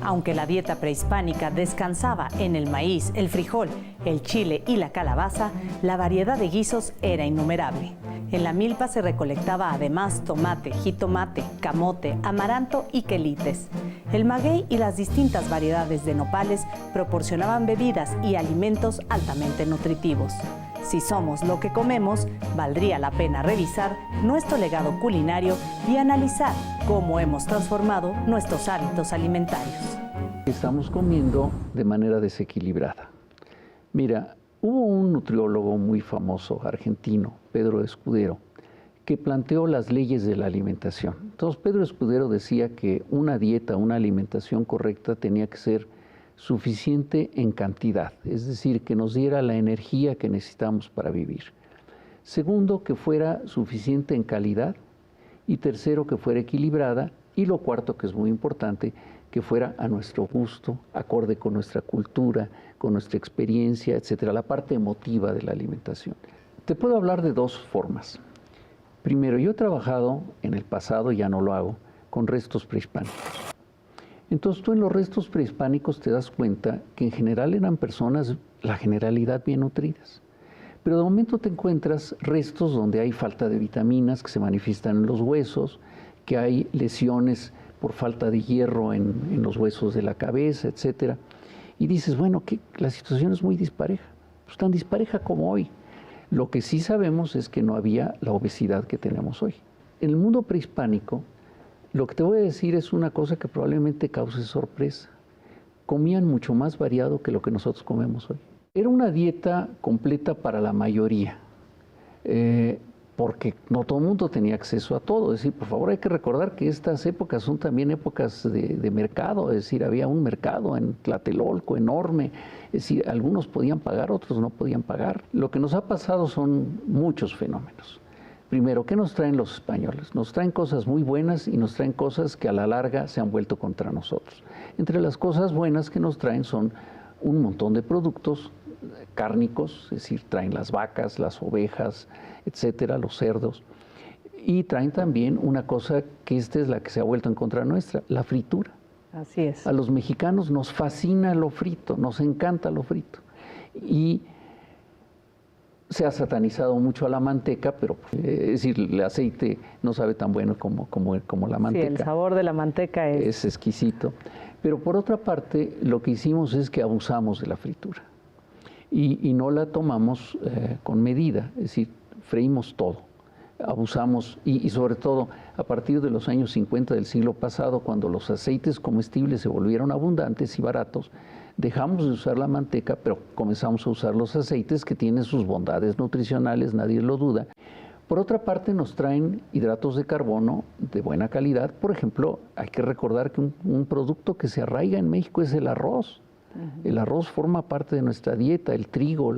Aunque la dieta prehispánica descansaba en el maíz, el frijol, el chile y la calabaza, la variedad de guisos era innumerable. En la milpa se recolectaba además tomate, jitomate, camote, amaranto y quelites. El maguey y las distintas variedades de nopales proporcionaban bebidas y alimentos altamente nutritivos. Si somos lo que comemos, valdría la pena revisar nuestro legado culinario y analizar cómo hemos transformado nuestros hábitos alimentarios. Estamos comiendo de manera desequilibrada. Mira, hubo un nutriólogo muy famoso argentino, Pedro Escudero, que planteó las leyes de la alimentación. Entonces, Pedro Escudero decía que una dieta, una alimentación correcta tenía que ser suficiente en cantidad, es decir, que nos diera la energía que necesitamos para vivir. Segundo, que fuera suficiente en calidad. Y tercero, que fuera equilibrada. Y lo cuarto, que es muy importante, que fuera a nuestro gusto, acorde con nuestra cultura, con nuestra experiencia, etcétera, la parte emotiva de la alimentación. Te puedo hablar de dos formas. Primero, yo he trabajado en el pasado, ya no lo hago, con restos prehispánicos. Entonces tú en los restos prehispánicos te das cuenta que en general eran personas, la generalidad, bien nutridas. Pero de momento te encuentras restos donde hay falta de vitaminas que se manifiestan en los huesos, que hay lesiones por falta de hierro en los huesos de la cabeza, etcétera. Y dices, bueno, que la situación es muy dispareja, pues tan dispareja como hoy. Lo que sí sabemos es que no había la obesidad que tenemos hoy. En el mundo prehispánico, lo que te voy a decir es una cosa que probablemente cause sorpresa. Comían mucho más variado que lo que nosotros comemos hoy. Era una dieta completa para la mayoría, porque no todo el mundo tenía acceso a todo. Es decir, por favor, hay que recordar que estas épocas son también épocas de mercado. Es decir, había un mercado en Tlatelolco enorme. Es decir, algunos podían pagar, otros no podían pagar. Lo que nos ha pasado son muchos fenómenos. Primero, ¿qué nos traen los españoles? Nos traen cosas muy buenas y nos traen cosas que a la larga se han vuelto contra nosotros. Entre las cosas buenas que nos traen son un montón de productos cárnicos, es decir, traen las vacas, las ovejas, etcétera, los cerdos. Y traen también una cosa que esta es la que se ha vuelto en contra nuestra, la fritura. Así es. A los mexicanos nos fascina lo frito, nos encanta lo frito. Y se ha satanizado mucho a la manteca, pero es decir, el aceite no sabe tan bueno como la manteca. Sí, el sabor de la manteca es exquisito. Pero por otra parte, lo que hicimos es que abusamos de la fritura y no la tomamos con medida, es decir, freímos todo, abusamos y sobre todo a partir de los años 50 del siglo pasado, cuando los aceites comestibles se volvieron abundantes y baratos, dejamos de usar la manteca, pero comenzamos a usar los aceites que tienen sus bondades nutricionales, nadie lo duda. Por otra parte, nos traen hidratos de carbono de buena calidad. Por ejemplo, hay que recordar que un producto que se arraiga en México es el arroz. El arroz forma parte de nuestra dieta, el trigo.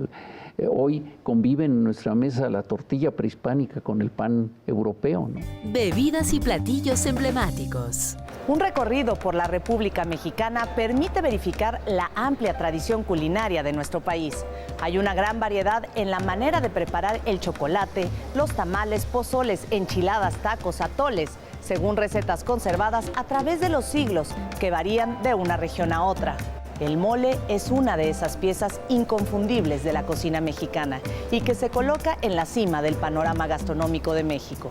Hoy conviven en nuestra mesa la tortilla prehispánica con el pan europeo, ¿no? Bebidas y platillos emblemáticos. Un recorrido por la República Mexicana permite verificar la amplia tradición culinaria de nuestro país. Hay una gran variedad en la manera de preparar el chocolate, los tamales, pozoles, enchiladas, tacos, atoles, según recetas conservadas a través de los siglos que varían de una región a otra. El mole es una de esas piezas inconfundibles de la cocina mexicana y que se coloca en la cima del panorama gastronómico de México.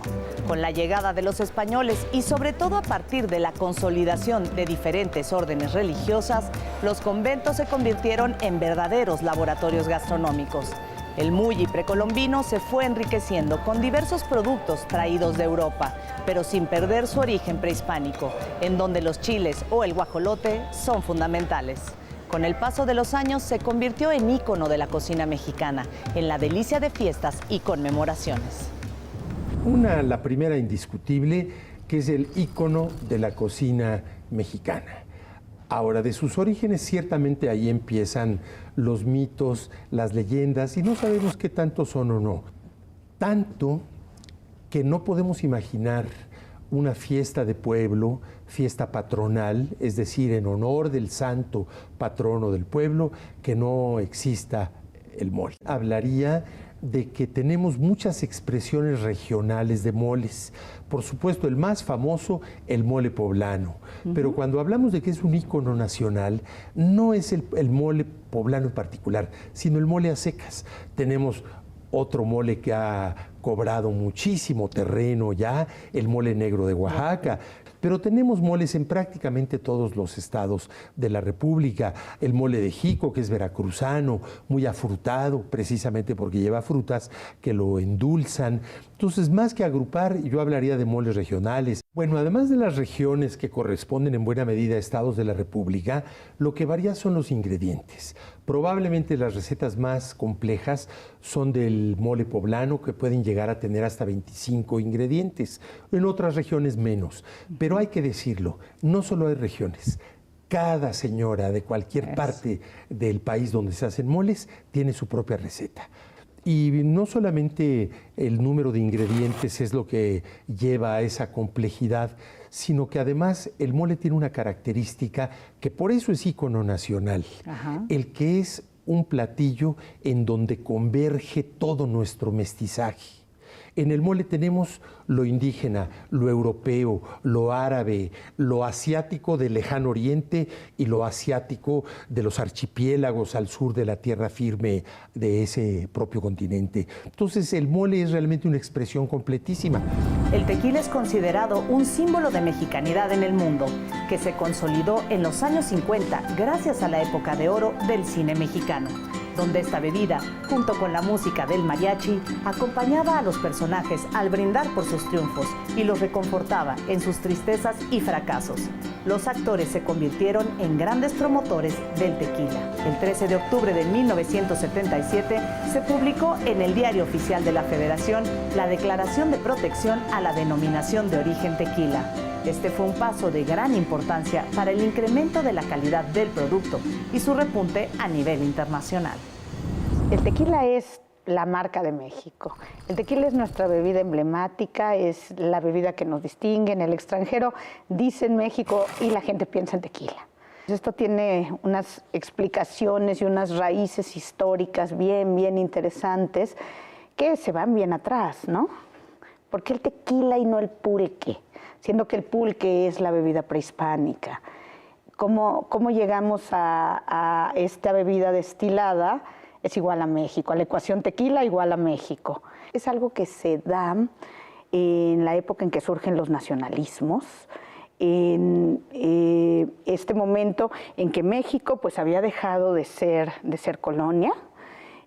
Con la llegada de los españoles y sobre todo a partir de la consolidación de diferentes órdenes religiosas, los conventos se convirtieron en verdaderos laboratorios gastronómicos. El mulli precolombino se fue enriqueciendo con diversos productos traídos de Europa, pero sin perder su origen prehispánico, en donde los chiles o el guajolote son fundamentales. Con el paso de los años se convirtió en ícono de la cocina mexicana, en la delicia de fiestas y conmemoraciones. La primera indiscutible, que es el ícono de la cocina mexicana. Ahora, de sus orígenes, ciertamente ahí empiezan los mitos, las leyendas, y no sabemos qué tanto son o no. Tanto que no podemos imaginar una fiesta de pueblo, fiesta patronal, es decir, en honor del santo patrono del pueblo, que no exista el mole. Hablaría de que tenemos muchas expresiones regionales de moles. Por supuesto, el más famoso, el mole poblano. Pero cuando hablamos de que es un ícono nacional, no es el mole poblano en particular, sino el mole a secas. Tenemos otro mole que ha cobrado muchísimo terreno ya, el mole negro de Oaxaca. Pero tenemos moles en prácticamente todos los estados de la República. El mole de Jico, que es veracruzano, muy afrutado, precisamente porque lleva frutas que lo endulzan. Entonces, más que agrupar, yo hablaría de moles regionales. Bueno, además de las regiones que corresponden en buena medida a estados de la República, lo que varía son los ingredientes. Probablemente las recetas más complejas son del mole poblano, que pueden llegar a tener hasta 25 ingredientes. En otras regiones menos. Pero hay que decirlo, no solo hay regiones. Cada señora de cualquier parte del país donde se hacen moles tiene su propia receta. Y no solamente el número de ingredientes es lo que lleva a esa complejidad, sino que además el mole tiene una característica que por eso es ícono nacional, el que es un platillo en donde converge todo nuestro mestizaje. En el mole tenemos lo indígena, lo europeo, lo árabe, lo asiático del lejano oriente y lo asiático de los archipiélagos al sur de la tierra firme de ese propio continente. Entonces el mole es realmente una expresión completísima. El tequila es considerado un símbolo de mexicanidad en el mundo, que se consolidó en los años 50 gracias a la época de oro del cine mexicano. donde esta bebida, junto con la música del mariachi, acompañaba a los personajes al brindar por sus triunfos y los reconfortaba en sus tristezas y fracasos. Los actores se convirtieron en grandes promotores del tequila. El 13 de octubre de 1977 se publicó en el Diario Oficial de la Federación la Declaración de Protección a la Denominación de Origen Tequila. Este fue un paso de gran importancia para el incremento de la calidad del producto y su repunte a nivel internacional. El tequila es la marca de México. El tequila es nuestra bebida emblemática, es la bebida que nos distingue. En el extranjero dicen México y la gente piensa en tequila. Esto tiene unas explicaciones y unas raíces históricas bien interesantes que se van bien atrás, ¿no? ¿Por qué el tequila y no el pulque? Siendo que el pulque es la bebida prehispánica. ¿Cómo llegamos a esta bebida destilada? Es igual a México, a la ecuación tequila igual a México. Es algo que se da en la época en que surgen los nacionalismos, en este momento en que México pues había dejado de ser colonia,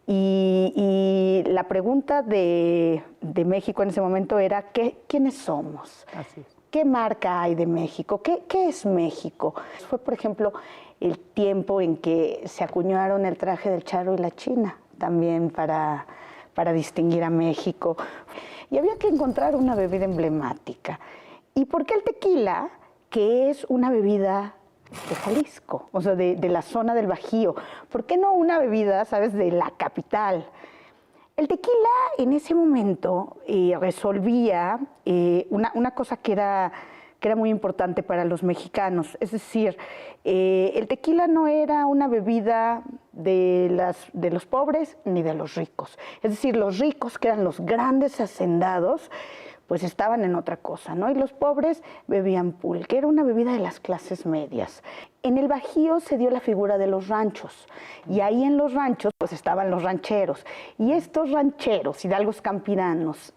y la pregunta de México en ese momento era ¿quiénes somos? Así es. ¿Qué marca hay de México? ¿Qué es México? Fue, por ejemplo, el tiempo en que se acuñaron el traje del charro y la china, también para distinguir a México. Y había que encontrar una bebida emblemática. ¿Y por qué el tequila, que es una bebida de Jalisco, o sea, de la zona del Bajío? ¿Por qué no una bebida, sabes, de la capital? El tequila en ese momento resolvía una cosa que era muy importante para los mexicanos. Es decir, el tequila no era una bebida de los pobres ni de los ricos. Es decir, los ricos, que eran los grandes hacendados, pues estaban en otra cosa, ¿no? Y los pobres bebían pulque, era una bebida de las clases medias. En el Bajío se dio la figura de los ranchos, y ahí en los ranchos pues estaban los rancheros, y estos rancheros, hidalgos campiranos,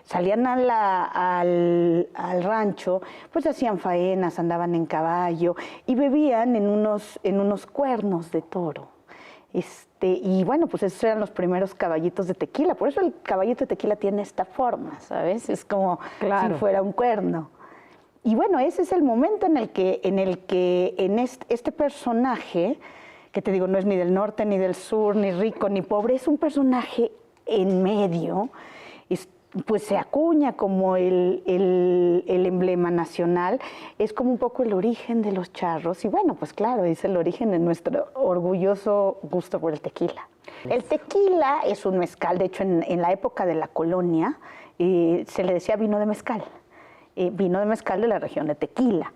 salían al rancho, pues hacían faenas, andaban en caballo, y bebían en unos cuernos de toro. Y bueno, pues esos eran los primeros caballitos de tequila. Por eso el caballito de tequila tiene esta forma, ¿sabes? Es como si fuera un cuerno. Y bueno, ese es el momento en el que este personaje, que te digo, no es ni del norte, ni del sur, ni rico, ni pobre, es un personaje en medio, pues se acuña como el emblema nacional, es como un poco el origen de los charros, y bueno, pues claro, es el origen de nuestro orgulloso gusto por el tequila. El tequila es un mezcal, de hecho en la época de la colonia se le decía vino de mezcal de la región de Tequila.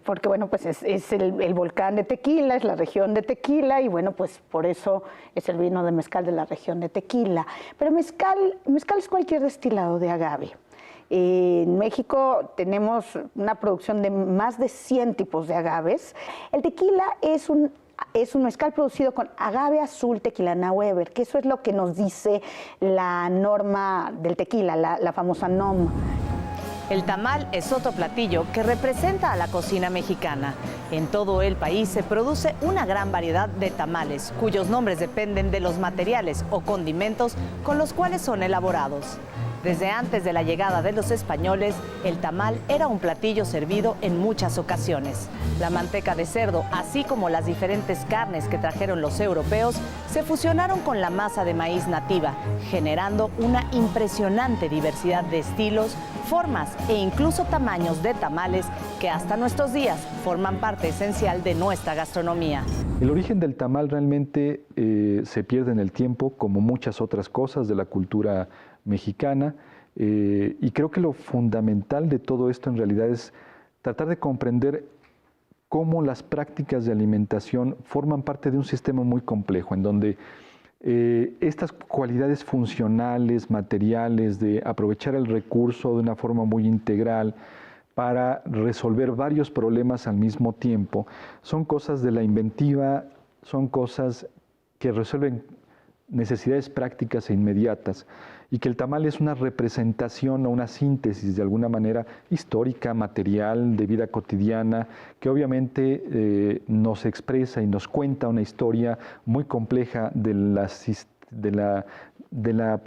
Porque bueno, pues es el volcán de Tequila, es la región de Tequila, y bueno, pues por eso es el vino de mezcal de la región de Tequila. Pero mezcal es cualquier destilado de agave. En México tenemos una producción de más de 100 tipos de agaves. El tequila es un mezcal producido con agave azul tequilana Weber, que eso es lo que nos dice la norma del tequila, la famosa NOM. El tamal es otro platillo que representa a la cocina mexicana. En todo el país se produce una gran variedad de tamales, cuyos nombres dependen de los materiales o condimentos con los cuales son elaborados. Desde antes de la llegada de los españoles, el tamal era un platillo servido en muchas ocasiones. La manteca de cerdo, así como las diferentes carnes que trajeron los europeos, se fusionaron con la masa de maíz nativa, generando una impresionante diversidad de estilos, formas e incluso tamaños de tamales que hasta nuestros días forman parte esencial de nuestra gastronomía. El origen del tamal realmente se pierde en el tiempo, como muchas otras cosas de la cultura mexicana, y creo que lo fundamental de todo esto en realidad es tratar de comprender cómo las prácticas de alimentación forman parte de un sistema muy complejo, en donde estas cualidades funcionales, materiales, de aprovechar el recurso de una forma muy integral para resolver varios problemas al mismo tiempo, son cosas de la inventiva, son cosas que resuelven necesidades prácticas e inmediatas, y que el tamal es una representación o una síntesis de alguna manera histórica, material, de vida cotidiana, que obviamente nos expresa y nos cuenta una historia muy compleja de la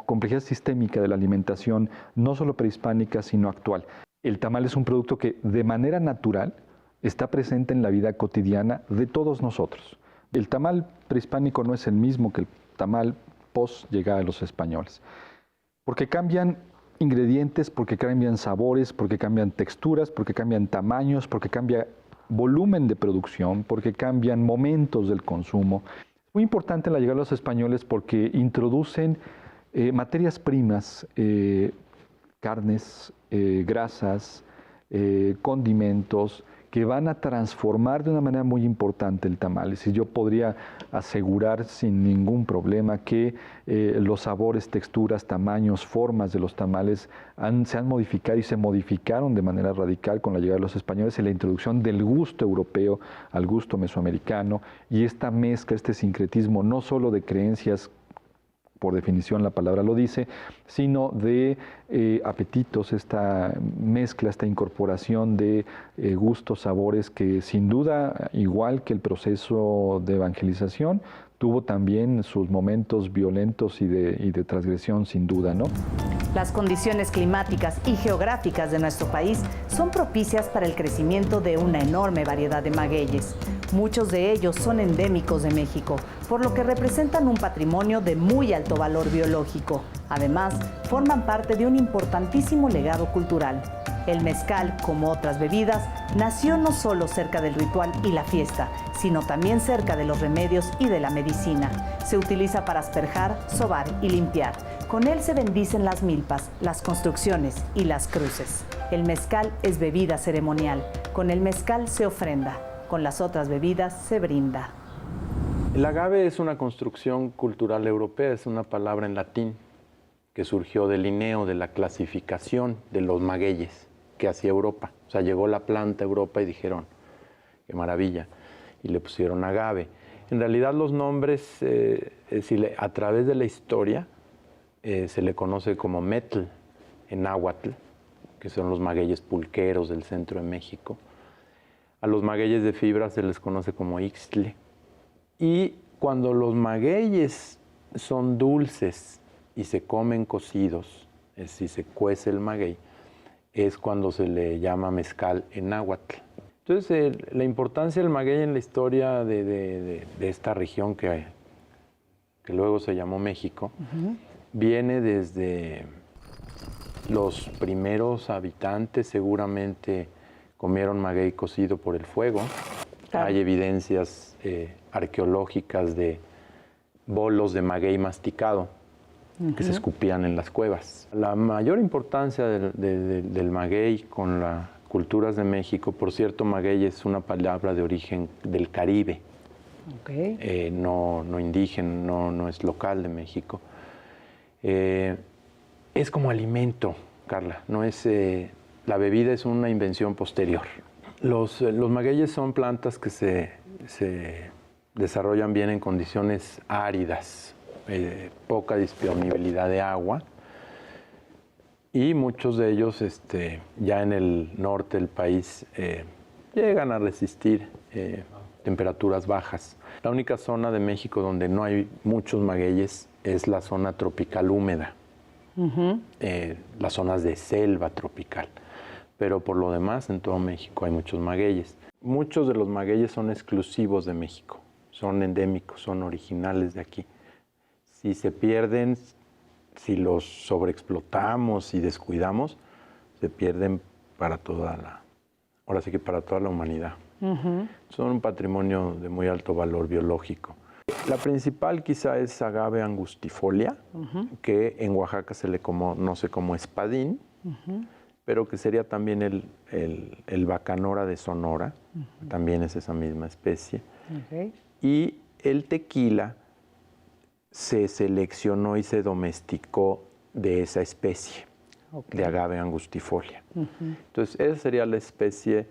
complejidad sistémica de la alimentación, no solo prehispánica, sino actual. El tamal es un producto que de manera natural está presente en la vida cotidiana de todos nosotros. El tamal prehispánico no es el mismo que el tamal post llegada de los españoles, porque cambian ingredientes, porque cambian sabores, porque cambian texturas, porque cambian tamaños, porque cambia volumen de producción, porque cambian momentos del consumo. Muy importante la llegada de los españoles porque introducen materias primas, carnes, grasas, condimentos, que van a transformar de una manera muy importante el tamal. Es decir, yo podría asegurar sin ningún problema que los sabores, texturas, tamaños, formas de los tamales se han modificado y se modificaron de manera radical con la llegada de los españoles y la introducción del gusto europeo al gusto mesoamericano, y esta mezcla, este sincretismo no solo de creencias, por definición la palabra lo dice, sino de apetitos, esta mezcla, esta incorporación de gustos, sabores, que sin duda, igual que el proceso de evangelización, tuvo también sus momentos violentos y de transgresión, sin duda, ¿no? Las condiciones climáticas y geográficas de nuestro país son propicias para el crecimiento de una enorme variedad de magueyes. Muchos de ellos son endémicos de México, por lo que representan un patrimonio de muy alto valor biológico. Además, forman parte de un importantísimo legado cultural. El mezcal, como otras bebidas, nació no solo cerca del ritual y la fiesta, sino también cerca de los remedios y de la medicina. Se utiliza para asperjar, sobar y limpiar. Con él se bendicen las milpas, las construcciones y las cruces. El mezcal es bebida ceremonial. Con el mezcal se ofrenda. Con las otras bebidas se brinda. El agave es una construcción cultural europea, es una palabra en latín que surgió del Linneo, de la clasificación de los magueyes que hacía Europa. O sea, llegó la planta a Europa y dijeron, qué maravilla, y le pusieron agave. En realidad los nombres, a través de la historia, se le conoce como metl en náhuatl, que son los magueyes pulqueros del centro de México. A los magueyes de fibra se les conoce como ixtle. Y cuando los magueyes son dulces y se comen cocidos, es decir, se cuece el maguey, es cuando se le llama mezcal en náhuatl. Entonces, la importancia del maguey en la historia de esta región que luego se llamó México, viene desde los primeros habitantes, seguramente comieron maguey cocido por el fuego. Claro. Hay evidencias arqueológicas de bolos de maguey masticado que se escupían en las cuevas. La mayor importancia del maguey con las culturas de México, por cierto, maguey es una palabra de origen del Caribe, no indígena, no es local de México. Es como alimento, Carla, no es, la bebida es una invención posterior. Los magueyes son plantas que se desarrollan bien en condiciones áridas, poca disponibilidad de agua, y muchos de ellos ya en el norte del país llegan a resistir temperaturas bajas. La única zona de México donde no hay muchos magueyes es la zona tropical húmeda, las zonas de selva tropical. Pero por lo demás, en todo México hay muchos magueyes. Muchos de los magueyes son exclusivos de México, son endémicos, son originales de aquí. Si se pierden, si los sobreexplotamos y descuidamos, se pierden para toda la humanidad. Son un patrimonio de muy alto valor biológico. La principal quizá es agave angustifolia, que en Oaxaca se le conoce como espadín, pero que sería también el bacanora de Sonora, también es esa misma especie. Y el tequila se seleccionó y se domesticó de esa especie, de agave angustifolia. Entonces, esa sería la especie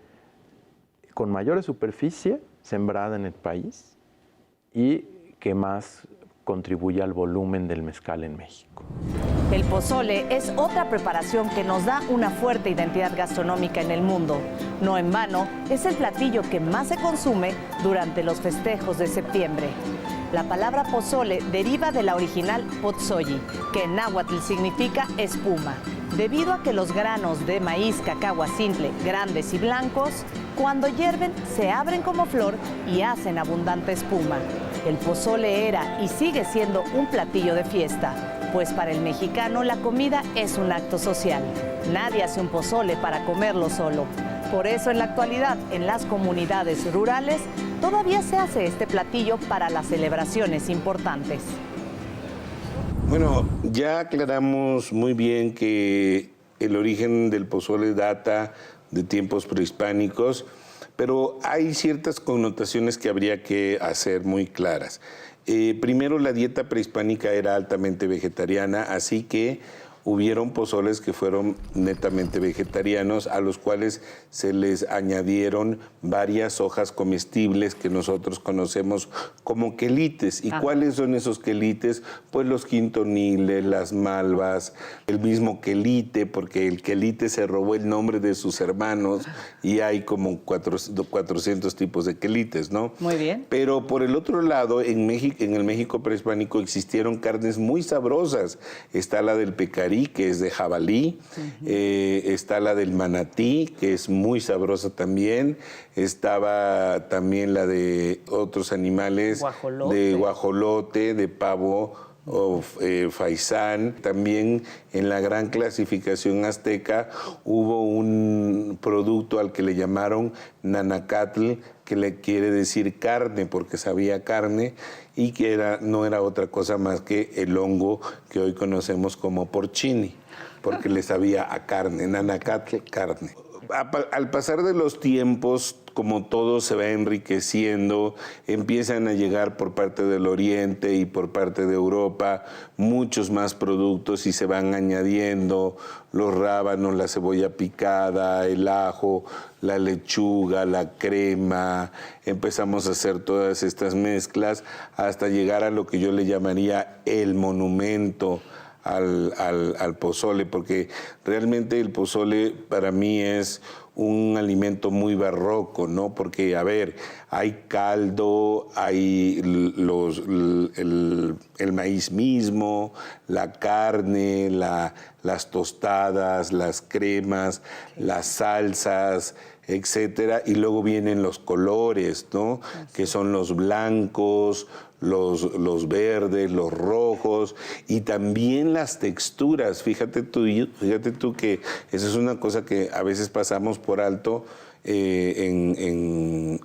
con mayor superficie sembrada en el país y que más contribuye al volumen del mezcal en México. El pozole es otra preparación que nos da una fuerte identidad gastronómica en el mundo. No en vano, es el platillo que más se consume durante los festejos de septiembre. La palabra pozole deriva de la original pozolli, que en náhuatl significa espuma, debido a que los granos de maíz cacahuacintle, grandes y blancos, cuando hierven se abren como flor y hacen abundante espuma. El pozole era y sigue siendo un platillo de fiesta, pues para el mexicano la comida es un acto social. Nadie hace un pozole para comerlo solo. Por eso en la actualidad, en las comunidades rurales, todavía se hace este platillo para las celebraciones importantes. Bueno, ya aclaramos muy bien que el origen del pozole data de tiempos prehispánicos, pero hay ciertas connotaciones que habría que hacer muy claras. Primero, la dieta prehispánica era altamente vegetariana, así que hubieron pozoles que fueron netamente vegetarianos, a los cuales se les añadieron varias hojas comestibles que nosotros conocemos como quelites. ¿Y cuáles son esos quelites? Pues los quintoniles, las malvas, el mismo quelite, porque el quelite se robó el nombre de sus hermanos y hay como 400 tipos de quelites, ¿no? Muy bien. Pero por el otro lado, en el México prehispánico existieron carnes muy sabrosas. Está la del pecarí, que es de jabalí, está la del manatí, que es muy sabrosa también, estaba también la de otros animales, de guajolote, de pavo o faisán. También en la gran clasificación azteca hubo un producto al que le llamaron nanacatl, que le quiere decir carne, porque sabía carne, y que no era otra cosa más que el hongo que hoy conocemos como porcini, porque le sabía a carne, nanacatl, carne. Al pasar de los tiempos, como todo se va enriqueciendo, empiezan a llegar por parte del Oriente y por parte de Europa muchos más productos y se van añadiendo los rábanos, la cebolla picada, el ajo, la lechuga, la crema. Empezamos a hacer todas estas mezclas hasta llegar a lo que yo le llamaría el monumento al pozole, porque realmente el pozole para mí es un alimento muy barroco, ¿no? Porque, a ver, hay caldo, hay el maíz mismo, la carne, las tostadas, las cremas, las salsas, etcétera, y luego vienen los colores, ¿no? Que son los blancos, los verdes, los rojos, y también las texturas. Fíjate tú que esa es una cosa que a veces pasamos por alto en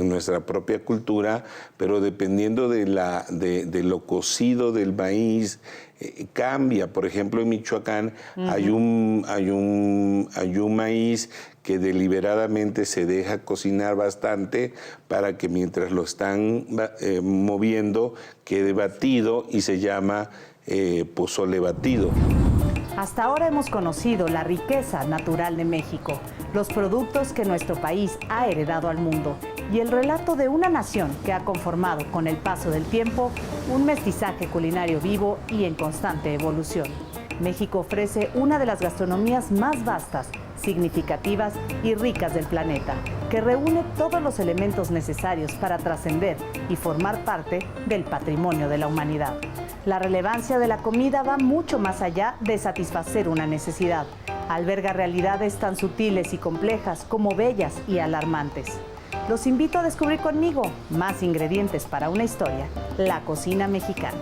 nuestra propia cultura, pero dependiendo de lo cocido del maíz, cambia. Por ejemplo, en Michoacán hay un maíz que deliberadamente se deja cocinar bastante para que mientras lo están moviendo quede batido y se llama pozole batido. Hasta ahora hemos conocido la riqueza natural de México, los productos que nuestro país ha heredado al mundo y el relato de una nación que ha conformado con el paso del tiempo un mestizaje culinario vivo y en constante evolución. México ofrece una de las gastronomías más vastas, significativas y ricas del planeta, que reúne todos los elementos necesarios para trascender y formar parte del patrimonio de la humanidad. La relevancia de la comida va mucho más allá de satisfacer una necesidad. Alberga realidades tan sutiles y complejas como bellas y alarmantes. Los invito a descubrir conmigo más ingredientes para una historia, la cocina mexicana.